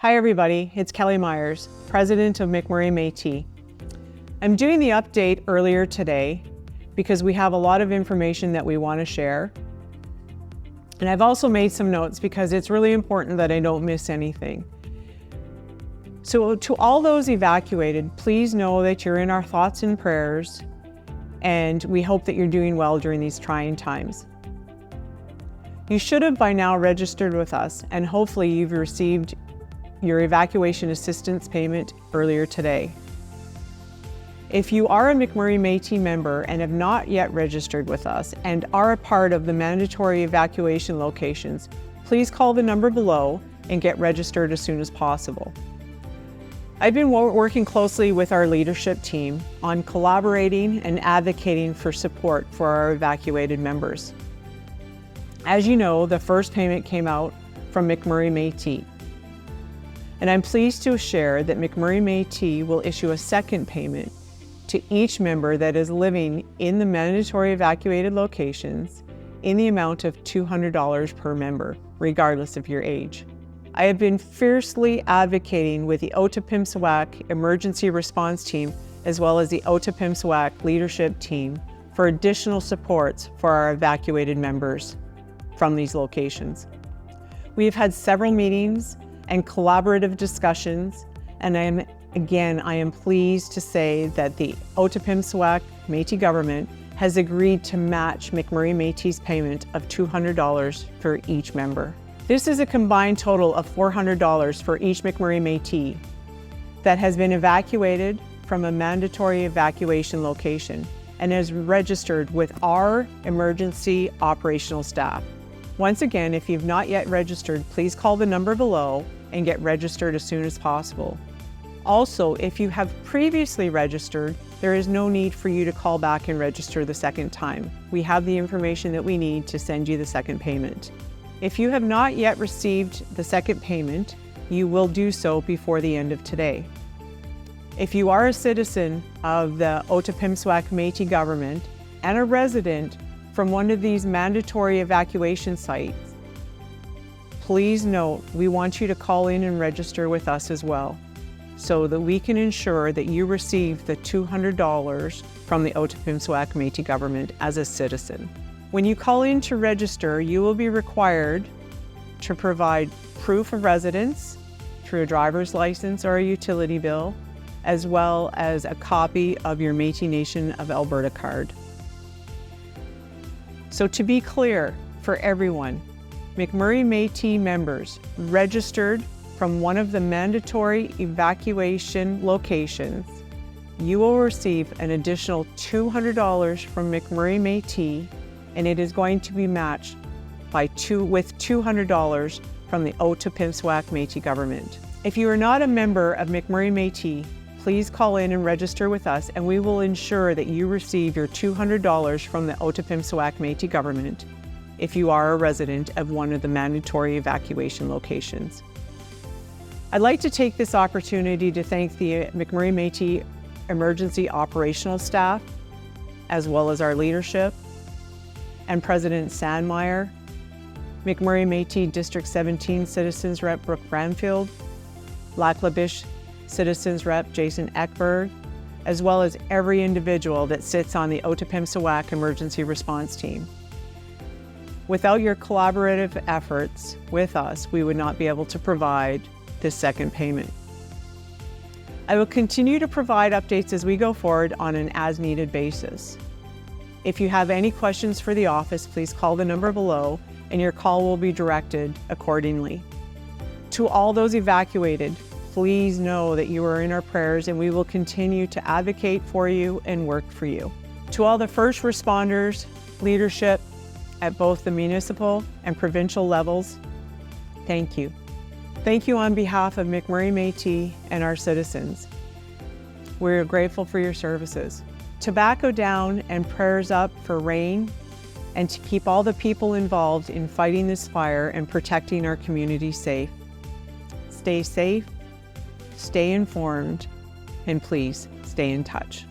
Hi everybody, it's Kelly Myers, President of McMurray Métis. I'm doing the update earlier today because we have a lot of information that we want to share. And I've also made some notes because it's really important that I don't miss anything. So to all those evacuated, please know that you're in our thoughts and prayers, and we hope that you're doing well during these trying times. You should have by now registered with us, and hopefully you've received your evacuation assistance payment earlier today. If you are a McMurray Métis member and have not yet registered with us and are a part of the mandatory evacuation locations, please call the number below and get registered as soon as possible. I've been working closely with our leadership team on collaborating and advocating for support for our evacuated members. As you know, the first payment came out from McMurray Métis. And I'm pleased to share that McMurray Métis will issue a second payment to each member that is living in the mandatory evacuated locations in the amount of $200 per member, regardless of your age. I have been fiercely advocating with the Otipemisiwak Emergency Response Team as well as the Otipemisiwak Leadership Team for additional supports for our evacuated members from these locations. We have had several meetings and collaborative discussions, and I am pleased to say that the Otipemisiwak Métis government has agreed to match McMurray Métis' payment of $200 for each member. This is a combined total of $400 for each McMurray Métis that has been evacuated from a mandatory evacuation location and is registered with our emergency operational staff. Once again, if you've not yet registered, please call the number below and get registered as soon as possible. Also, if you have previously registered, there is no need for you to call back and register the second time. We have the information that we need to send you the second payment. If you have not yet received the second payment, you will do so before the end of today. If you are a citizen of the Otipemisiwak Métis government and a resident from one of these mandatory evacuation sites, please note, we want you to call in and register with us as well so that we can ensure that you receive the $200 from the Otipemisiwak Métis government as a citizen. When you call in to register, you will be required to provide proof of residence through a driver's license or a utility bill, as well as a copy of your Métis Nation of Alberta card. So to be clear for everyone, McMurray Métis members registered from one of the mandatory evacuation locations, you will receive an additional $200 from McMurray Métis, and it is going to be matched with $200 from the Otipemisiwak Métis government. If you are not a member of McMurray Métis, please call in and register with us, and we will ensure that you receive your $200 from the Otipemisiwak Métis government if you are a resident of one of the mandatory evacuation locations. I'd like to take this opportunity to thank the McMurray Métis emergency operational staff, as well as our leadership, and President Sandmeyer, McMurray Métis District 17 Citizens Rep Brooke Bramfield, Lac La Biche Citizens Rep Jason Eckberg, as well as every individual that sits on the Otipemisiwak Emergency Response Team. Without your collaborative efforts with us, we would not be able to provide this second payment. I will continue to provide updates as we go forward on an as-needed basis. If you have any questions for the office, please call the number below and your call will be directed accordingly. To all those evacuated, please know that you are in our prayers and we will continue to advocate for you and work for you. To all the first responders, leadership, at both the municipal and provincial levels, thank you. Thank you on behalf of McMurray Métis and our citizens. We're grateful for your services. Tobacco down and prayers up for rain and to keep all the people involved in fighting this fire and protecting our community safe. Stay safe, stay informed, and please stay in touch.